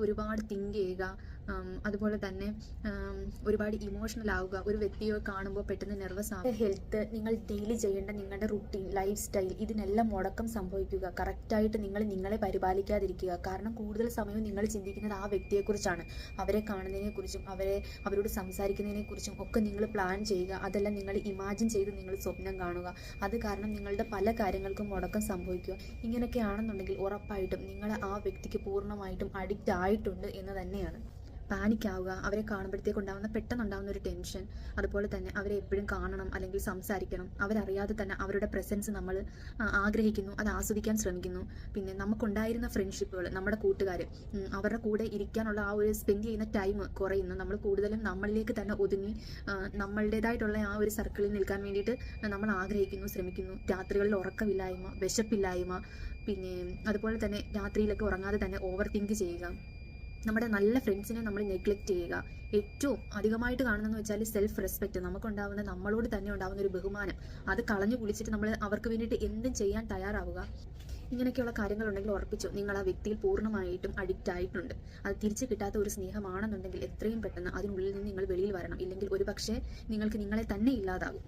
ഒരുപാട് തിങ്ക് ചെയ്യുക, അതുപോലെ തന്നെ ഒരുപാട് ഇമോഷണൽ ആവുക, ഒരു വ്യക്തിയെ കാണുമ്പോൾ പെട്ടെന്ന് നെർവസ് ആവുക. ഹെൽത്ത്, നിങ്ങൾ ഡെയിലി ചെയ്യേണ്ട നിങ്ങളുടെ റുട്ടീൻ, ലൈഫ് സ്റ്റൈൽ, ഇതിനെല്ലാം മുടക്കം സംഭവിക്കുക. കറക്റ്റായിട്ട് നിങ്ങൾ നിങ്ങളെ പരിപാലിക്കാതിരിക്കുക. കാരണം കൂടുതൽ സമയവും നിങ്ങൾ ചിന്തിക്കുന്നത് ആ വ്യക്തിയെക്കുറിച്ചാണ്. അവരെ കാണുന്നതിനെക്കുറിച്ചും അവരോട് സംസാരിക്കുന്നതിനെക്കുറിച്ചും ഒക്കെ നിങ്ങൾ പ്ലാൻ ചെയ്യുക. അതെല്ലാം നിങ്ങൾ ഇമാജിൻ ചെയ്ത് നിങ്ങൾ സ്വപ്നം കാണുക. അത് കാരണം നിങ്ങളുടെ പല കാര്യങ്ങൾക്കും മുടക്കം സംഭവിക്കുക. ഇങ്ങനെയൊക്കെ ആണെന്നുണ്ടെങ്കിൽ ഉറപ്പായിട്ടും നിങ്ങൾ ആ വ്യക്തിക്ക് പൂർണ്ണമായിട്ടും അഡിക്റ്റ് ആയിട്ടുണ്ട് എന്ന് തന്നെയാണ്. പാനിക് ആവുക, അവരെ കാണുമ്പോഴത്തേക്ക് പെട്ടെന്നുണ്ടാകുന്ന ഒരു ടെൻഷൻ, അതുപോലെ തന്നെ അവരെ എപ്പോഴും കാണണം അല്ലെങ്കിൽ സംസാരിക്കണം, അവരറിയാതെ തന്നെ അവരുടെ പ്രസൻസ് നമ്മൾ ആഗ്രഹിക്കുന്നു, അത് ആസ്വദിക്കാൻ ശ്രമിക്കുന്നു. പിന്നെ നമുക്കുണ്ടായിരുന്ന ഫ്രണ്ട്ഷിപ്പുകൾ, നമ്മുടെ കൂട്ടുകാർ, അവരുടെ കൂടെ ഇരിക്കാനുള്ള ആ ഒരു സ്പെൻഡ് ചെയ്യുന്ന ടൈം കുറയുന്നു. നമ്മൾ കൂടുതലും നമ്മളിലേക്ക് തന്നെ ഒതുങ്ങി നമ്മളുടേതായിട്ടുള്ള ആ ഒരു സർക്കിളിൽ നിൽക്കാൻ വേണ്ടിയിട്ട് നമ്മൾ ആഗ്രഹിക്കുന്നു, ശ്രമിക്കുന്നു. രാത്രികളിൽ ഉറക്കമില്ലായ്മ, വിശപ്പില്ലായ്മ, പിന്നെ അതുപോലെ തന്നെ രാത്രിയിലൊക്കെ ഉറങ്ങാതെ തന്നെ ഓവർ തിങ്ക് ചെയ്യുക. നമ്മുടെ നല്ല ഫ്രണ്ട്സിനെ നമ്മൾ നെഗ്ലക്റ്റ് ചെയ്യുക. ഏറ്റവും അധികമായിട്ട് കാണുന്നതെന്ന് വെച്ചാൽ സെൽഫ് റെസ്പെക്റ്റ്, നമുക്കുണ്ടാവുന്ന നമ്മളോട് തന്നെ ഉണ്ടാകുന്ന ഒരു ബഹുമാനം, അത് കളഞ്ഞു കുളിച്ചിട്ട് നമ്മൾ അവർക്ക് വേണ്ടിയിട്ട് എന്തും ചെയ്യാൻ തയ്യാറാവുക. ഇങ്ങനെയൊക്കെയുള്ള കാര്യങ്ങളുണ്ടെങ്കിൽ ഉറപ്പിച്ചു നിങ്ങൾ ആ വ്യക്തിയിൽ പൂർണ്ണമായിട്ടും അഡിക്റ്റ് ആയിട്ടുണ്ട്. അത് തിരിച്ചു കിട്ടാത്ത ഒരു സ്നേഹമാണെന്നുണ്ടെങ്കിൽ എത്രയും പെട്ടെന്ന് അതിനുള്ളിൽ നിന്ന് നിങ്ങൾ വെളിയിൽ വരണം. ഇല്ലെങ്കിൽ ഒരുപക്ഷെ നിങ്ങൾക്ക് നിങ്ങളെ തന്നെ ഇല്ലാതാകും.